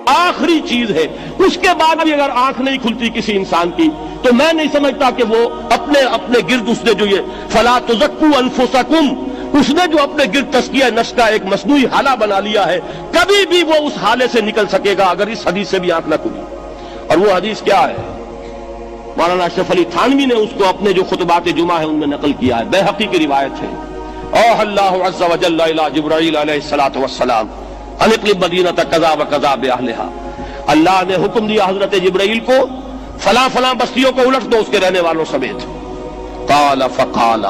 آخری چیز ہے، اس کے بعد بھی اگر آنکھ نہیں کھلتی کسی انسان کی تو میں نہیں سمجھتا کہ وہ اپنے گرد اس نے جو یہ فلا تزکوا انفسکم، اس نے جو اپنے گرد تزکیہ نفس کا ایک مصنوعی حالہ بنا لیا ہے، کبھی بھی وہ اس حالے سے نکل سکے گا اگر اس حدیث سے بھی آنکھ نہ کھلی۔ اور وہ حدیث کیا ہے؟ مولانا اشرف علی تھانوی نے اس کو اپنے جو خطبات جمعہ ہیں ان میں نقل کیا ہے، بیہقی کی روایت ہے۔ اوحى اللہ عز وجل الى جبرائیل علیہ الصلوۃ والسلام ان اقلب مدینۃ کذا وکذا باہلھا، اللہ نے حکم دیا حضرت جبرائیل کو فلاں فلاں بستیوں کو الٹ دو اس کے رہنے والوں سمیت۔ قال فقال،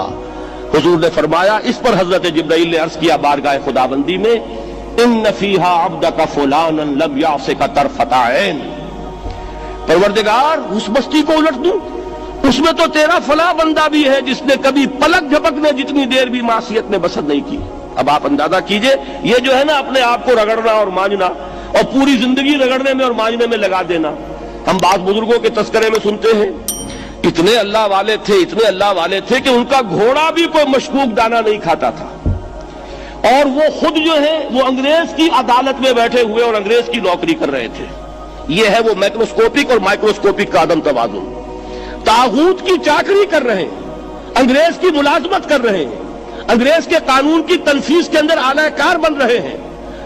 حضور نے فرمایا، اس پر حضرت جبرائیل نے عرض کیا بارگاہ خداوندی میں، ان فیھا عبدک فلانا لم یعصک طرفۃ عین، پروردگار اس بستی کو الٹ دوں، اس میں تو تیرا فلاں بندہ بھی ہے جس نے کبھی پلک جھپکنے جتنی دیر بھی معصیت میں بسر نہیں کی۔ اب آپ اندازہ کیجئے، یہ جو ہے نا اپنے آپ کو رگڑنا اور مانجنا اور پوری زندگی رگڑنے میں اور مانجنے میں لگا دینا، ہم بعض بزرگوں کے تذکرے میں سنتے ہیں اتنے اللہ والے تھے، اتنے اللہ والے تھے کہ ان کا گھوڑا بھی کوئی مشکوک دانہ نہیں کھاتا تھا، اور وہ خود جو ہے وہ انگریز کی عدالت میں بیٹھے ہوئے اور انگریز کی نوکری کر رہے تھے۔ یہ ہے وہ میکروسکوپک اور مائکروسکوپک کا عدم توازن، طاغوت کی چاکری کر رہے ہیں، انگریز کی ملازمت کر رہے ہیں، انگریز کے قانون کی تنفیذ کے اندر اعلی کار بن رہے ہیں،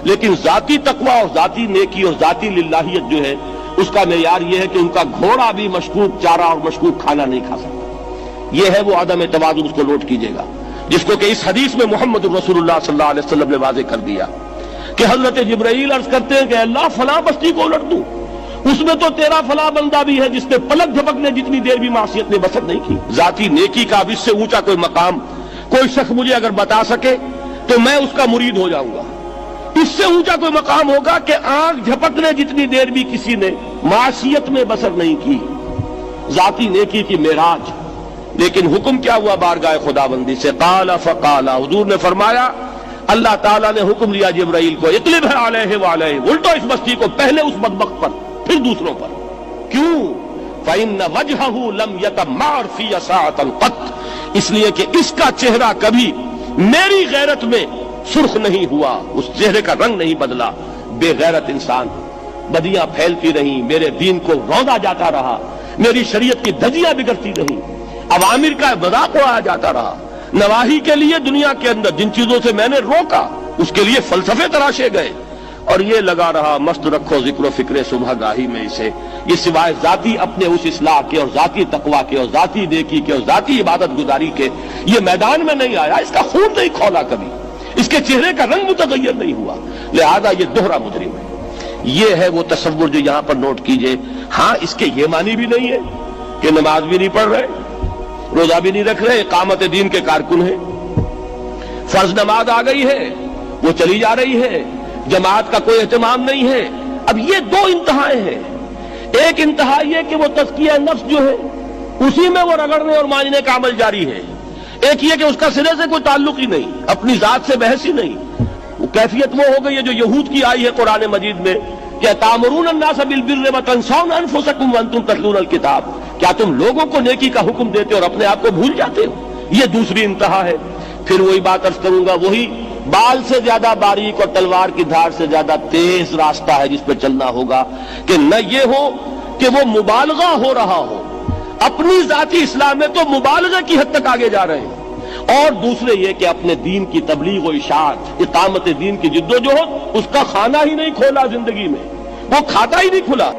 لیکن ذاتی تقوی اور ذاتی نیکی اور ذاتی للہیت جو ہے اس کا معیار یہ ہے کہ ان کا گھوڑا بھی مشکوک چارہ اور مشکوک کھانا نہیں کھا سکتا۔ یہ ہے وہ عدم توازن، اس کو نوٹ کیجئے گا، جس کو کہ اس حدیث میں محمد رسول اللہ صلی اللہ علیہ وسلم نے واضح کر دیا کہ حضرت جبرائیل عرض کرتے ہیں کہ اللہ فلاں بستی کو الٹ دوں، اس میں تو تیرا فلاں بندہ بھی ہے جس نے پلک جھپکنے جتنی دیر بھی معصیت میں بسر نہیں کی۔ ذاتی نیکی کا اب اس سے اونچا کوئی مقام کوئی شخص مجھے اگر بتا سکے تو میں اس کا مرید ہو جاؤں گا۔ اس سے اونچا کوئی مقام ہوگا کہ آنکھ جھپکنے جتنی دیر بھی کسی نے معصیت میں بسر نہیں کی، ذاتی نیکی کی معراج۔ لیکن حکم کیا ہوا بارگاہ خداوندی سے؟ قال فقال، حضور نے فرمایا، اللہ تعالیٰ نے حکم لیا جبرائیل کو، اقلب علیہ وعلیہ، الٹو اس بستی کو، پہلے اس بدبخت پر پھر دوسروں پر۔ کیوں؟ فإن وجهه لم يتمعر في ساعة قط، اس لیے کہ اس کا چہرہ کبھی میری غیرت میں سرخ نہیں ہوا، اس چہرے کا رنگ نہیں بدلا۔ بے غیرت انسان، بدیاں پھیلتی رہیں، میرے دین کو روندا جاتا رہا، میری شریعت کی دھجیاں بگڑتی رہیں، عوامر کا مذاق اڑایا جاتا رہا، نواہی کے لیے دنیا کے اندر جن چیزوں سے میں نے روکا اس کے لیے فلسفے تراشے گئے، اور یہ لگا رہا مست رکھو ذکر و فکر صبح گاہی میں اسے، یہ سوائے ذاتی اپنے اس اصلاح کے اور ذاتی تقوی کے اور ذاتی نیکی کے اور ذاتی عبادت گزاری کے یہ میدان میں نہیں آیا، اس کا خون نہیں کھولا کبھی، اس کے چہرے کا رنگ متغیر نہیں ہوا، لہذا یہ دوہرا مجرم ہے۔ یہ ہے وہ تصور جو یہاں پر نوٹ کیجئے۔ ہاں اس کے یہ معنی بھی نہیں ہے کہ نماز بھی نہیں پڑھ رہے، روزہ بھی نہیں رکھ رہے، اقامت دین کے کارکن ہیں، فرض نماز آ گئی ہے وہ چلی جا رہی ہے، جماعت کا کوئی اہتمام نہیں ہے۔ اب یہ دو انتہائیں ہیں، ایک انتہا یہ کہ وہ تزکیہ نفس جو ہے اسی میں وہ رگڑنے اور مانجنے کا عمل جاری ہے، ایک یہ کہ اس کا سرے سے کوئی تعلق ہی نہیں، اپنی ذات سے بحث ہی نہیں۔ وہ کیفیت وہ ہو گئی ہے جو یہود کی آئی ہے قرآن مجید میں کہ تامرون الناس بالبر وتنسون انفسکم وانتم تتلون الکتاب، کیا تم لوگوں کو نیکی کا حکم دیتے اور اپنے آپ کو بھول جاتے ہو؟ یہ دوسری انتہا ہے۔ پھر وہی بات عرض کروں گا، وہی بال سے زیادہ باریک اور تلوار کی دھار سے زیادہ تیز راستہ ہے جس پہ چلنا ہوگا کہ نہ یہ ہو کہ وہ مبالغہ ہو رہا ہو، اپنی ذاتی اصلاح میں تو مبالغہ کی حد تک آگے جا رہے ہیں، اور دوسرے یہ کہ اپنے دین کی تبلیغ و اشاعت، اقامت دین کی جد و جہد، اس کا کھانا ہی نہیں کھولا زندگی میں، وہ کھاتا ہی نہیں کھلا۔